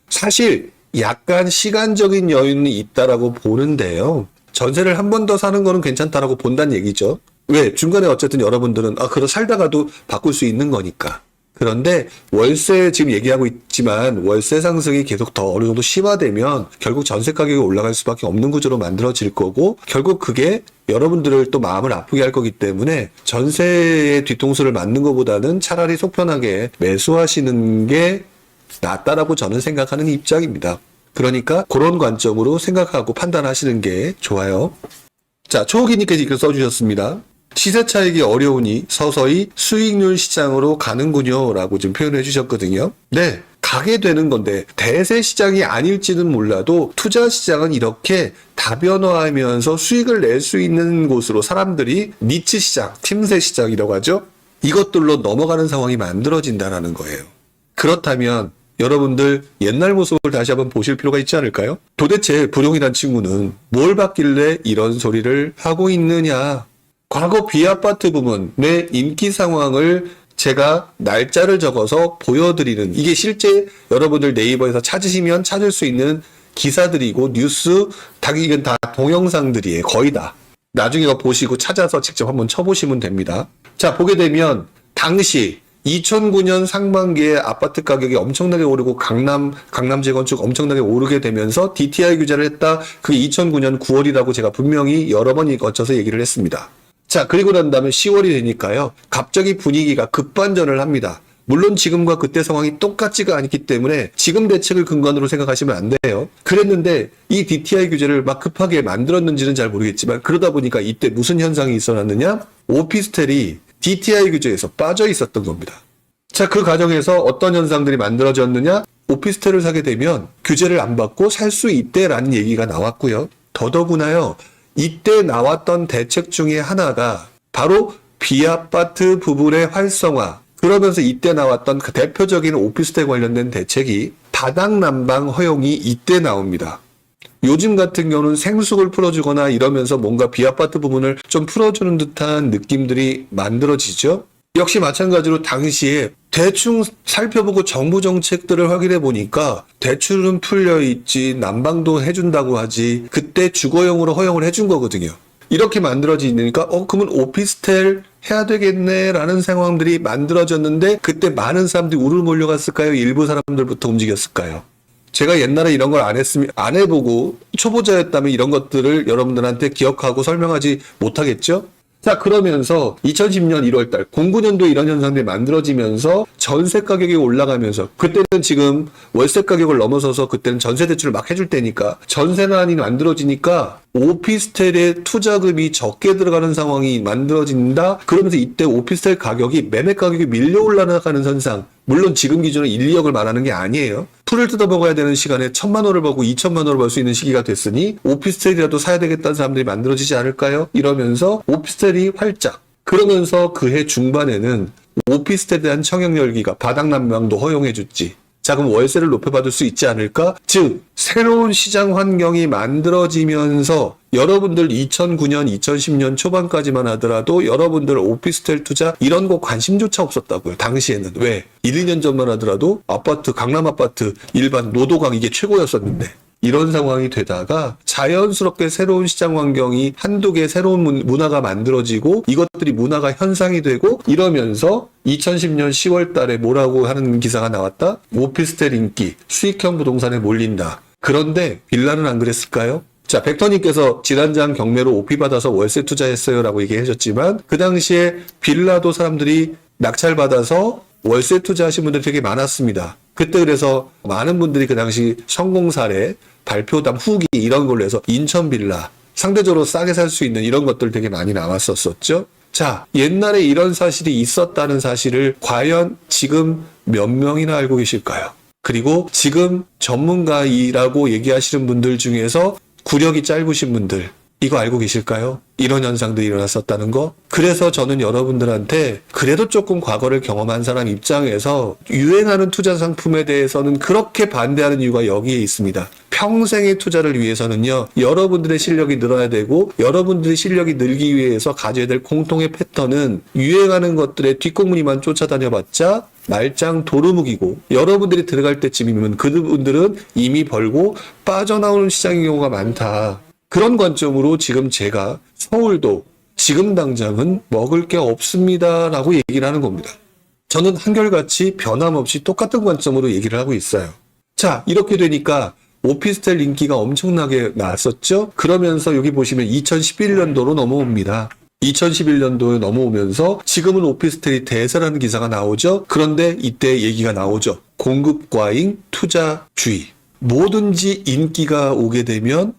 사실 약간 시간적인 여유는 있다라고 보는데요. 전세를 한 번 더 사는 거는 괜찮다라고 본다는 얘기죠. 왜? 중간에 어쨌든 여러분들은 그러 살다가도 바꿀 수 있는 거니까. 그런데 월세 지금 얘기하고 있지만 월세 상승이 계속 더 어느 정도 심화되면 결국 전세 가격이 올라갈 수밖에 없는 구조로 만들어질 거고, 결국 그게 여러분들을 또 마음을 아프게 할 거기 때문에 전세의 뒤통수를 맞는 것보다는 차라리 속편하게 매수하시는 게 낫다라고 저는 생각하는 입장입니다. 그러니까 그런 관점으로 생각하고 판단하시는 게 좋아요. 자, 초호기님께서 이렇게 써주셨습니다. 시세 차익이 어려우니 서서히 수익률 시장으로 가는군요 라고 좀 표현해 주셨거든요. 네, 가게 되는 건데 대세 시장이 아닐지는 몰라도 투자 시장은 이렇게 다변화하면서 수익을 낼 수 있는 곳으로 사람들이 니치 시장, 틈새 시장이라고 하죠. 이것들로 넘어가는 상황이 만들어진다는 거예요. 그렇다면 여러분들 옛날 모습을 다시 한번 보실 필요가 있지 않을까요? 도대체 불용이란 친구는 뭘 받길래 이런 소리를 하고 있느냐. 과거 B아파트 부문의 인기 상황을 제가 날짜를 적어서 보여드리는, 이게 실제 여러분들 네이버에서 찾으시면 찾을 수 있는 기사들이고 뉴스, 이건 다 동영상들이에요. 거의 다. 나중에 보시고 찾아서 직접 한번 쳐보시면 됩니다. 자, 보게 되면 당시 2009년 상반기에 아파트 가격이 엄청나게 오르고 강남 재건축 엄청나게 오르게 되면서 DTI 규제를 했다. 그게 2009년 9월이라고 제가 분명히 여러 번 거쳐서 얘기를 했습니다. 자, 그리고 난 다음에 10월이 되니까요, 갑자기 분위기가 급반전을 합니다. 물론 지금과 그때 상황이 똑같지가 않기 때문에 지금 대책을 근간으로 생각하시면 안 돼요. 그랬는데 이 DTI 규제를 막 급하게 만들었는지는 잘 모르겠지만, 그러다 보니까 이때 무슨 현상이 있어났느냐? 오피스텔이 DTI 규제에서 빠져 있었던 겁니다. 자, 그 과정에서 어떤 현상들이 만들어졌느냐? 오피스텔을 사게 되면 규제를 안 받고 살 수 있대라는 얘기가 나왔고요. 더더구나요, 이때 나왔던 대책 중에 하나가 바로 B아파트 부분의 활성화, 그러면서 이때 나왔던 그 대표적인 오피스텔 관련된 대책이 다당난방 허용이 이때 나옵니다. 요즘 같은 경우는 생수를 풀어주거나 이러면서 뭔가 B아파트 부분을 좀 풀어주는 듯한 느낌들이 만들어지죠. 역시 마찬가지로 당시에 대충 살펴보고 정부 정책들을 확인해 보니까 대출은 풀려 있지, 난방도 해준다고 하지, 그때 주거용으로 허용을 해준 거거든요. 이렇게 만들어지니까 그러면 오피스텔 해야 되겠네 라는 상황들이 만들어졌는데, 그때 많은 사람들이 우르르 몰려갔을까요? 일부 사람들부터 움직였을까요? 제가 옛날에 이런 걸 안 해보고 초보자였다면 이런 것들을 여러분들한테 기억하고 설명하지 못하겠죠? 자, 그러면서 2010년 1월달 09년도에 이런 현상들이 만들어지면서 전세 가격이 올라가면서, 그때는 지금 월세 가격을 넘어서서 그때는 전세 대출을 막 해줄 때니까 전세난이 만들어지니까 오피스텔에 투자금이 적게 들어가는 상황이 만들어진다. 그러면서 이때 오피스텔 가격이, 매매 가격이 밀려 올라가는 현상, 물론 지금 기준으로 1, 2억을 말하는 게 아니에요. 풀을 뜯어먹어야 되는 시간에 1,000만 원을 벌고 2,000만 원을 벌 수 있는 시기가 됐으니 오피스텔이라도 사야 되겠다는 사람들이 만들어지지 않을까요? 이러면서 오피스텔이 활짝. 그러면서 그해 중반에는 오피스텔에 대한 청약 열기가, 바닥난방도 허용해줬지. 자, 그럼 월세를 높여받을 수 있지 않을까? 즉, 새로운 시장 환경이 만들어지면서 여러분들 2009년, 2010년 초반까지만 하더라도 여러분들 오피스텔 투자 이런 거 관심조차 없었다고요. 당시에는. 왜? 1, 2년 전만 하더라도 아파트, 강남 아파트, 일반 노도강 이게 최고였었는데, 이런 상황이 되다가 자연스럽게 새로운 시장 환경이 한두 개 새로운 문화가 만들어지고 이것들이 문화가 현상이 되고 이러면서 2010년 10월 달에 뭐라고 하는 기사가 나왔다? 오피스텔 인기, 수익형 부동산에 몰린다. 그런데 빌라는 안 그랬을까요? 자, 벡터님께서 지난장 경매로 오피 받아서 월세 투자했어요 라고 얘기하셨지만, 그 당시에 빌라도 사람들이 낙찰받아서 월세 투자하신 분들이 되게 많았습니다. 그때 그래서 많은 분들이 그 당시 성공 사례, 발표담 후기 이런 걸로 해서 인천 빌라 상대적으로 싸게 살 수 있는 이런 것들 되게 많이 나왔었죠. 자, 옛날에 이런 사실이 있었다는 사실을 과연 지금 몇 명이나 알고 계실까요? 그리고 지금 전문가이라고 얘기하시는 분들 중에서 구력이 짧으신 분들 이거 알고 계실까요? 이런 현상들이 일어났었다는 거. 그래서 저는 여러분들한테 그래도 조금 과거를 경험한 사람 입장에서 유행하는 투자 상품에 대해서는 그렇게 반대하는 이유가 여기에 있습니다. 평생의 투자를 위해서는요, 여러분들의 실력이 늘어야 되고 여러분들의 실력이 늘기 위해서 가져야 될 공통의 패턴은 유행하는 것들의 뒷공무니만 쫓아다녀봤자 말짱 도루묵이고 여러분들이 들어갈 때쯤이면 그분들은 이미 벌고 빠져나오는 시장인 경우가 많다. 그런 관점으로 지금 제가 서울도 지금 당장은 먹을 게 없습니다라고 얘기를 하는 겁니다. 저는 한결같이 변함없이 똑같은 관점으로 얘기를 하고 있어요. 자, 이렇게 되니까 오피스텔 인기가 엄청나게 나왔었죠. 그러면서 여기 보시면 2011년도로 넘어옵니다. 2011년도에 넘어오면서 지금은 오피스텔이 대세라는 기사가 나오죠. 그런데 이때 얘기가 나오죠. 공급 과잉, 투자주의. 뭐든지 인기가 오게 되면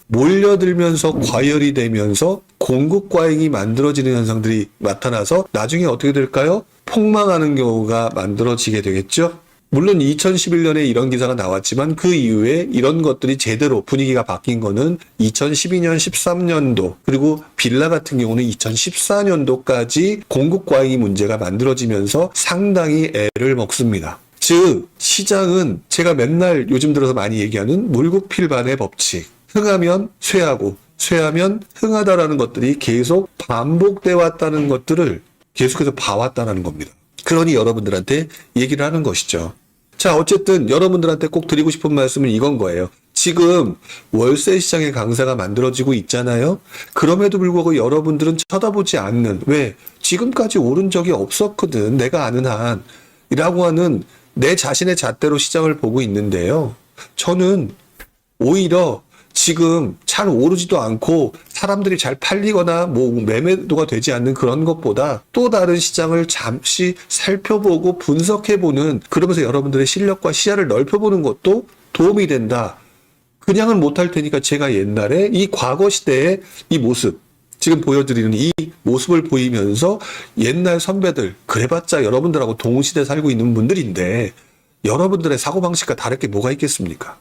몰려들면서 과열이 되면서 공급 과잉이 만들어지는 현상들이 나타나서 나중에 어떻게 될까요? 폭망하는 경우가 만들어지게 되겠죠. 물론 2011년에 이런 기사가 나왔지만 그 이후에 이런 것들이 제대로 분위기가 바뀐 거는 2012년, 13년도 그리고 빌라 같은 경우는 2014년도까지 공급 과잉이 문제가 만들어지면서 상당히 애를 먹습니다. 즉 시장은 제가 맨날 요즘 들어서 많이 얘기하는 물구필반의 법칙. 흥하면 쇠하고 쇠하면 흥하다라는 것들이 계속 반복돼 왔다는 것들을 계속해서 봐왔다는 겁니다. 그러니 여러분들한테 얘기를 하는 것이죠. 자, 어쨌든 여러분들한테 꼭 드리고 싶은 말씀은 이건 거예요. 지금 월세 시장의 강세가 만들어지고 있잖아요. 그럼에도 불구하고 여러분들은 쳐다보지 않는, 왜? 지금까지 오른 적이 없었거든. 내가 아는 한. 이라고 하는 내 자신의 잣대로 시장을 보고 있는데요. 저는 오히려 지금 잘 오르지도 않고 사람들이 잘 팔리거나 매매도가 되지 않는 그런 것보다 또 다른 시장을 잠시 살펴보고 분석해보는, 그러면서 여러분들의 실력과 시야를 넓혀보는 것도 도움이 된다. 그냥은 못할 테니까 제가 옛날에 이 과거 시대의 이 모습, 지금 보여드리는 이 모습을 보이면서 옛날 선배들, 그래봤자 여러분들하고 동시대에 살고 있는 분들인데 여러분들의 사고방식과 다를 게 뭐가 있겠습니까?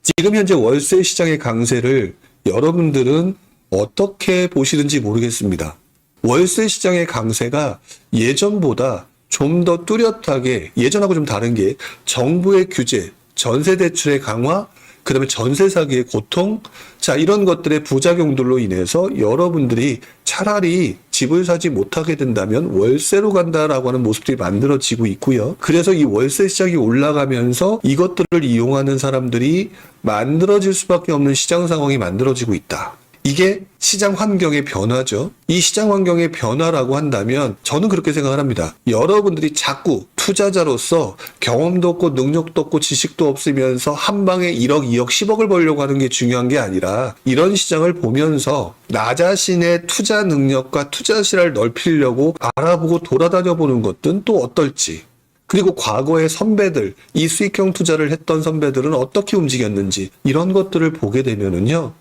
지금 현재 월세 시장의 강세를 여러분들은 어떻게 보시는지 모르겠습니다. 월세 시장의 강세가 예전보다 좀 더 뚜렷하게, 예전하고 좀 다른 게 정부의 규제, 전세 대출의 강화, 그 다음에 전세 사기의 고통, 자, 이런 것들의 부작용들로 인해서 여러분들이 차라리 집을 사지 못하게 된다면 월세로 간다라고 하는 모습들이 만들어지고 있고요. 그래서 이 월세 시장이 올라가면서 이것들을 이용하는 사람들이 만들어질 수밖에 없는 시장 상황이 만들어지고 있다. 이게 시장 환경의 변화죠. 이 시장 환경의 변화라고 한다면 저는 그렇게 생각을 합니다. 여러분들이 자꾸 투자자로서 경험도 없고 능력도 없고 지식도 없으면서 한 방에 1억, 2억, 10억을 벌려고 하는 게 중요한 게 아니라 이런 시장을 보면서 나 자신의 투자 능력과 투자 시야를 넓히려고 알아보고 돌아다녀 보는 것은 또 어떨지. 그리고 과거의 선배들, 이 수익형 투자를 했던 선배들은 어떻게 움직였는지 이런 것들을 보게 되면은요.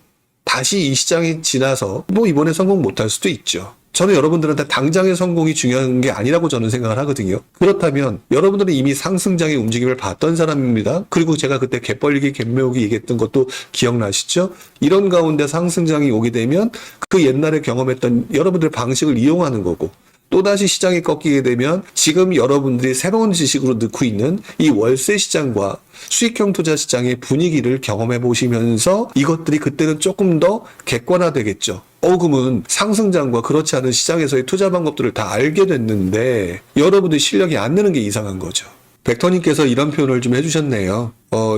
다시 이 시장이 지나서 이번에 성공 못할 수도 있죠. 저는 여러분들한테 당장의 성공이 중요한 게 아니라고 저는 생각을 하거든요. 그렇다면 여러분들은 이미 상승장의 움직임을 봤던 사람입니다. 그리고 제가 그때 갯벌리기, 갯매우기 얘기했던 것도 기억나시죠? 이런 가운데 상승장이 오게 되면 그 옛날에 경험했던 여러분들의 방식을 이용하는 거고, 또다시 시장이 꺾이게 되면 지금 여러분들이 새로운 지식으로 넣고 있는 이 월세 시장과 수익형 투자 시장의 분위기를 경험해 보시면서 이것들이 그때는 조금 더 객관화되겠죠. 그러면 상승장과 그렇지 않은 시장에서의 투자 방법들을 다 알게 됐는데 여러분들이 실력이 안 느는 게 이상한 거죠. 벡터님께서 이런 표현을 좀 해주셨네요.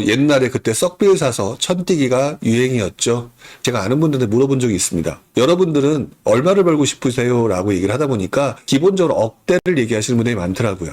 옛날에 그때 썩비를 사서 천뛰기가 유행이었죠. 제가 아는 분들한테 물어본 적이 있습니다. 여러분들은 얼마를 벌고 싶으세요? 라고 얘기를 하다 보니까 기본적으로 억대를 얘기하시는 분들이 많더라고요.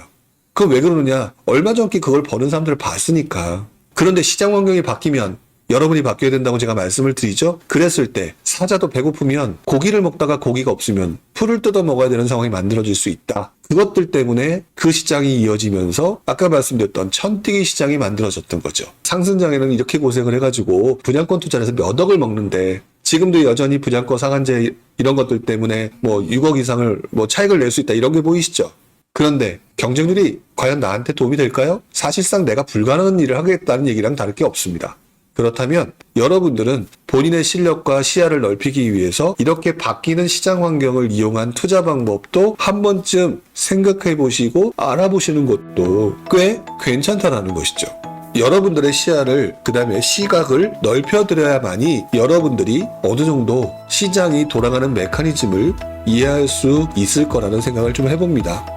그럼 왜 그러느냐? 얼마 전께 그걸 버는 사람들을 봤으니까. 그런데 시장 환경이 바뀌면 여러분이 바뀌어야 된다고 제가 말씀을 드리죠. 그랬을 때 사자도 배고프면 고기를 먹다가 고기가 없으면 풀을 뜯어 먹어야 되는 상황이 만들어질 수 있다. 그것들 때문에 그 시장이 이어지면서 아까 말씀드렸던 천뛰기 시장이 만들어졌던 거죠. 상승장에는 이렇게 고생을 해가지고 분양권 투자를 해서 몇 억을 먹는데 지금도 여전히 분양권 상한제 이런 것들 때문에 뭐 6억 이상을 뭐 차익을 낼 수 있다 이런 게 보이시죠? 그런데 경쟁률이 과연 나한테 도움이 될까요? 사실상 내가 불가능한 일을 하겠다는 얘기랑 다를 게 없습니다. 그렇다면 여러분들은 본인의 실력과 시야를 넓히기 위해서 이렇게 바뀌는 시장 환경을 이용한 투자 방법도 한 번쯤 생각해 보시고 알아보시는 것도 꽤 괜찮다라는 것이죠. 여러분들의 시야를 그다음에 시각을 넓혀드려야만이 여러분들이 어느 정도 시장이 돌아가는 메커니즘을 이해할 수 있을 거라는 생각을 좀 해봅니다.